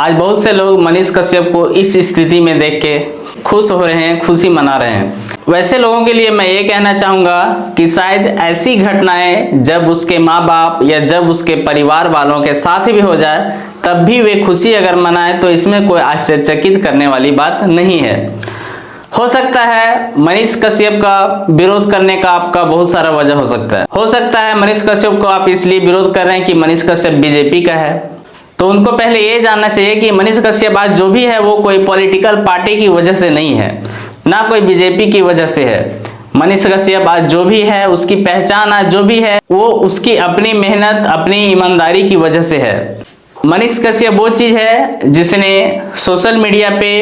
आज बहुत से लोग मनीष कश्यप को इस स्थिति में देख के खुश हो रहे हैं, खुशी मना रहे हैं। वैसे लोगों के लिए मैं ये कहना चाहूँगा कि शायद ऐसी घटनाएं जब उसके माँ बाप या जब उसके परिवार वालों के साथ भी हो जाए तब भी वे खुशी अगर मनाए तो इसमें कोई आश्चर्यचकित करने वाली बात नहीं है। हो सकता है मनीष कश्यप का विरोध करने का आपका बहुत सारा वजह हो सकता है। हो सकता है मनीष कश्यप को आप इसलिए विरोध कर रहे हैं कि मनीष कश्यप बीजेपी का है। तो उनको पहले ये जानना चाहिए कि मनीष कश्यप आज जो भी है वो कोई पॉलिटिकल पार्टी की वजह से नहीं है, ना कोई बीजेपी की वजह से है। मनीष कश्यप आज जो भी है, उसकी पहचान आज जो भी है वो उसकी अपनी मेहनत, अपनी ईमानदारी की वजह से है। मनीष कश्यप वो चीज है जिसने सोशल मीडिया पे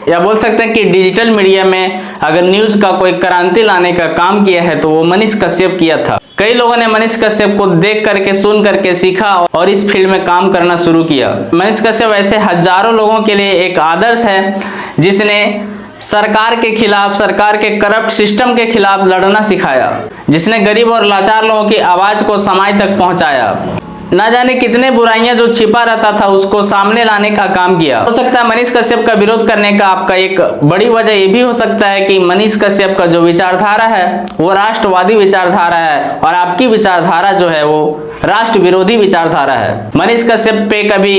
या बोल सकते हैं कि डिजिटल मीडिया में अगर न्यूज का कोई क्रांति लाने का काम किया है तो वो मनीष कश्यप किया था। कई लोगों ने मनीष कश्यप को देख करके, सुन करके सीखा और इस फील्ड में काम करना शुरू किया। मनीष कश्यप ऐसे हजारों लोगों के लिए एक आदर्श है जिसने सरकार के खिलाफ, सरकार के करप्ट सिस्टम के खिलाफ लड़ना सिखाया, जिसने गरीब और लाचार लोगों की आवाज को समाज तक पहुंचाया। ना जाने कितने बुराइयां जो छिपा रहता था उसको सामने लाने का काम किया। हो सकता है मनीष कश्यप का विरोध करने का आपका एक बड़ी वजह ये भी हो सकता है कि मनीष कश्यप का जो विचारधारा है वो राष्ट्रवादी विचारधारा है और आपकी विचारधारा जो है वो राष्ट्र विरोधी विचारधारा है। मनीष कश्यप पे कभी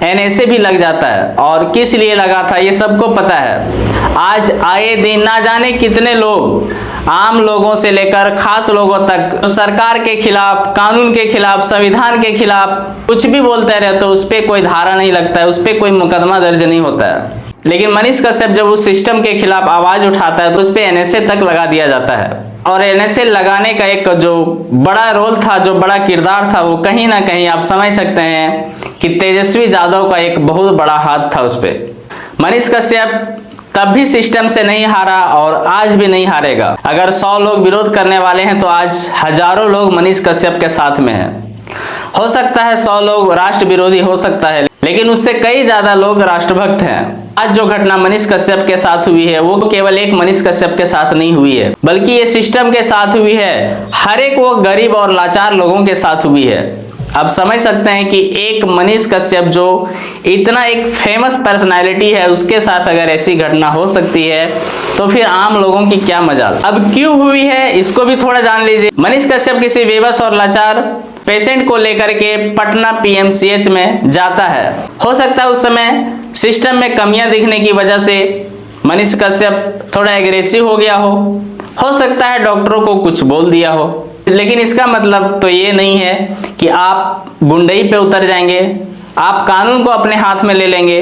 एनएसए भी लग जाता है और किस लिए लगा था ये सबको पता है। आज आए दिन ना जाने कितने लोग, आम लोगों से लेकर खास लोगों तक, सरकार के खिलाफ, कानून के खिलाफ, संविधान के खिलाफ कुछ भी बोलते रहते तो उस पर कोई धारा नहीं लगता है, उस पर कोई मुकदमा दर्ज नहीं होता है। लेकिन मनीष कश्यप जब उस सिस्टम के खिलाफ आवाज उठाता है तो उस पर एनएसए तक लगा दिया जाता है। और एनएसए लगाने का एक जो बड़ा रोल था, जो बड़ा किरदार था, वो कहीं ना कहीं आप समझ सकते हैं कि तेजस्वी यादव का एक बहुत बड़ा हाथ था उस पर। मनीष कश्यप तब भी सिस्टम से नहीं हारा और आज भी नहीं हारेगा। अगर 100 लोग विरोध करने वाले हैं तो आज हजारों लोग मनीष कश्यप के साथ में हैं। हो सकता है 100 लोग राष्ट्र विरोधी हो सकता है, लेकिन उससे कई ज्यादा लोग राष्ट्रभक्त हैं। आज जो घटना मनीष कश्यप के साथ हुई है वो केवल एक मनीष कश्यप के साथ नहीं हुई है, बल्कि ये सिस्टम के साथ हुई है। हर एक वो गरीब और लाचार लोगों के साथ हुई है। आप समझ सकते हैं कि एक मनीष कश्यप जो इतना एक फेमस पर्सनालिटी है उसके साथ अगर ऐसी घटना हो सकती है तो फिर आम लोगों की क्या मजाल। अब क्यों हुई है इसको भी थोड़ा जान लीजिए। मनीष कश्यप किसी बेबस और लाचार पेशेंट को लेकर के पटना पीएमसीएच में जाता है। हो सकता है उस समय सिस्टम में कमियां दिखने की वजह से मनीष कश्यप थोड़ा एग्रेसिव हो गया हो सकता है डॉक्टरों को कुछ बोल दिया हो, लेकिन इसका मतलब तो ये नहीं है कि आप गुंडई पे उतर जाएंगे, आप कानून को अपने हाथ में ले लेंगे।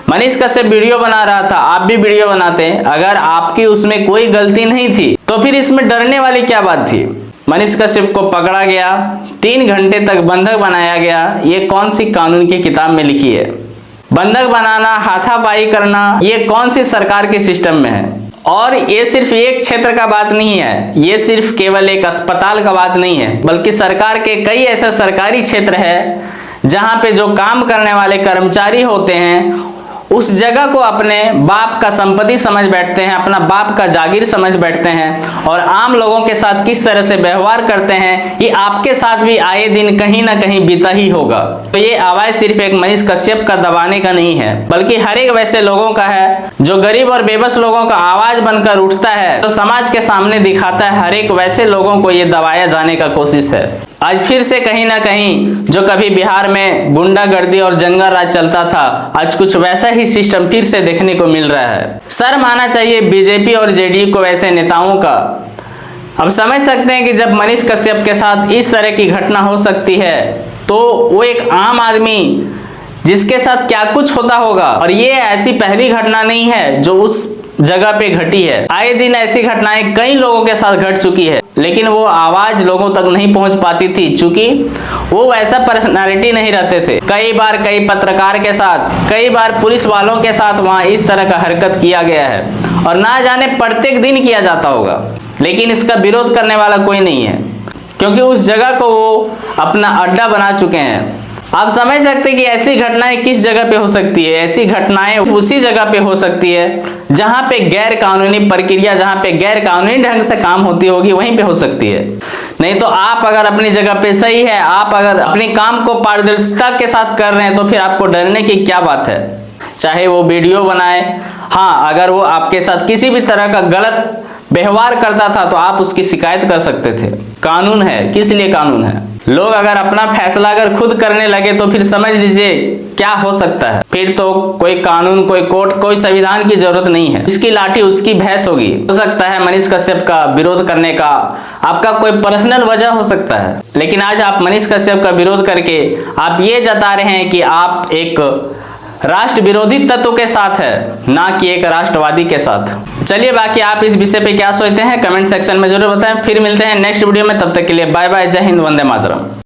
मनीष कश्यप वीडियो बना रहा था, आप भी वीडियो बनाते। अगर आपकी उसमें कोई गलती नहीं थी तो फिर इसमें डरने वाली क्या बात थी। मनीष कश्यप को पकड़ा गया, 3 घंटे तक बंधक बनाया गया। ये कौन सी कानून की किताब में लिखी है? बंधक बनाना, हाथापाई करना, ये कौन सी सरकार के सिस्टम में है? और ये सिर्फ एक क्षेत्र का बात नहीं है, ये सिर्फ केवल एक अस्पताल का बात नहीं है, बल्कि सरकार के कई ऐसे सरकारी क्षेत्र है जहां पे जो काम करने वाले कर्मचारी होते हैं उस जगह को अपने बाप का संपत्ति समझ बैठते हैं, अपना बाप का जागीर समझ बैठते हैं और आम लोगों के साथ किस तरह से व्यवहार करते हैं ये आपके साथ भी आए दिन कहीं ना कहीं बीता ही होगा। तो ये आवाज सिर्फ एक मनीष कश्यप का दबाने का नहीं है, बल्कि हर एक वैसे लोगों का है जो गरीब और बेबस लोगों का आवाज बनकर उठता है, तो समाज के सामने दिखाता है। हर एक वैसे लोगों को ये दबाया जाने का कोशिश है। आज फिर से कहीं ना कहीं जो कभी बिहार में गुंडागर्दी और जंगल राज चलता था, आज कुछ वैसा ही सिस्टम फिर से देखने को मिल रहा है। शर्म आना चाहिए बीजेपी और जेडीयू को ऐसे नेताओं का। अब समझ सकते हैं कि जब मनीष कश्यप के साथ इस तरह की घटना हो सकती है तो वो एक आम आदमी जिसके साथ क्या कुछ होता होगा। और ये ऐसी पहली घटना नहीं है जो उस जगह पे घटी है, आए दिन ऐसी घटनाएं कई लोगों के साथ घट चुकी है, लेकिन वो आवाज लोगों तक नहीं पहुंच पाती थी क्योंकि वो वैसा पर्सनालिटी नहीं रहते थे। कई बार कई पत्रकार के साथ, कई बार पुलिस वालों के साथ वहां इस तरह का हरकत किया गया है और ना जाने प्रत्येक दिन किया जाता होगा, लेकिन इसका विरोध करने वाला कोई नहीं है क्योंकि उस जगह को वो अपना अड्डा बना चुके हैं। आप समझ सकते हैं कि ऐसी घटनाएं किस जगह पे हो सकती है। ऐसी घटनाएं उसी जगह पे हो सकती है जहां पे गैर कानूनी प्रक्रिया, जहां पे गैर कानूनी ढंग से काम होती होगी, वहीं पे हो सकती है। नहीं तो आप अगर अपनी जगह पे सही है, आप अगर अपने काम को पारदर्शिता के साथ कर रहे हैं तो फिर आपको डरने की क्या बात है। चाहे वो वीडियो बनाए, हाँ अगर वो आपके साथ किसी भी तरह का गलत व्यवहार करता था तो आप उसकी शिकायत कर सकते थे। कानून है, किस लिए कानून है। लोग अगर अपना फैसला अगर खुद करने लगे तो फिर समझ लीजिए क्या हो सकता है। फिर तो कोई कानून, कोई कोर्ट, कोई संविधान की जरूरत नहीं है। इसकी लाठी उसकी भैंस होगी। हो सकता है मनीष कश्यप का विरोध करने का आपका कोई पर्सनल वजह हो सकता है, लेकिन आज आप मनीष कश्यप का विरोध करके आप ये जता रहे हैं कि आप एक राष्ट्र विरोधी तत्व के साथ है, ना कि एक राष्ट्रवादी के साथ। चलिए बाकी आप इस विषय पे क्या सोचते हैं कमेंट सेक्शन में जरूर बताएं। फिर मिलते हैं नेक्स्ट वीडियो में, तब तक के लिए बाय बाय, जय हिंद, वंदे मातरम।